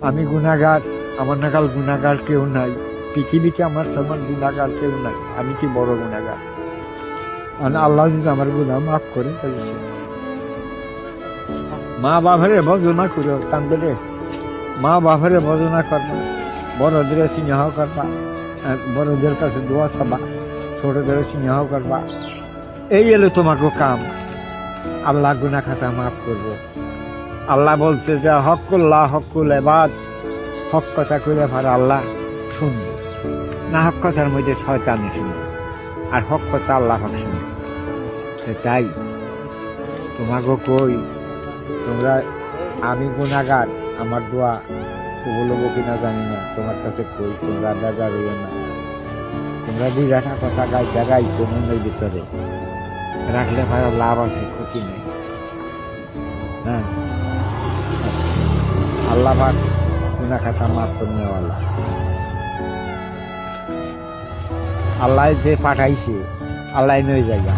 আমি গুনাহগার, আমার নাগাল গুনাহগার কেউ নাই পৃথিবীতে, আমার সমান গুনাহগার কেউ নাই। আমি কি বড় গুনাহগার? আল্লাহ যদি আমার গুনাহ মাফ করে তাহলে মা বাবারে ভজনা করো, কান্দে মা বাবারে ভজনা করবা, বড়দের স্নেহ করবা, বড়দের কাছে দোয়া চাবা, ছোটদের স্নেহ করবা। এই এলো তোমাকে কাম। আল্লাহ গুনাহ খাতা মাফ করবো। আল্লাহ বলছে যে হকুল্লাহ হকুল এবাদ, হক কথা কইলে ভার আল্লাহ শুনবে না, হক কথার মধ্যে শয়তানি শুনবে, আর হক কথা আল্লাহ হক শুনবে। তাই তোমাকে কই, তোমরা, আমি গুনাহগার, আমার দোয়া কবুল হবো কিনা জানি না, তোমার কাছে কই তোমরা বেজার হইও না। তোমরা দুই রাখা কথা গাইতে মনের ভিতরে রাখলে ভাই লাভ আছে, ক্ষতি নেই। হ্যাঁ, আল্লাহ পাক গুনাহ খাতা মাফ করে নেওয়ালা। আল্লাহ যে পাঠাইছে, আল্লাহ নই জায়গা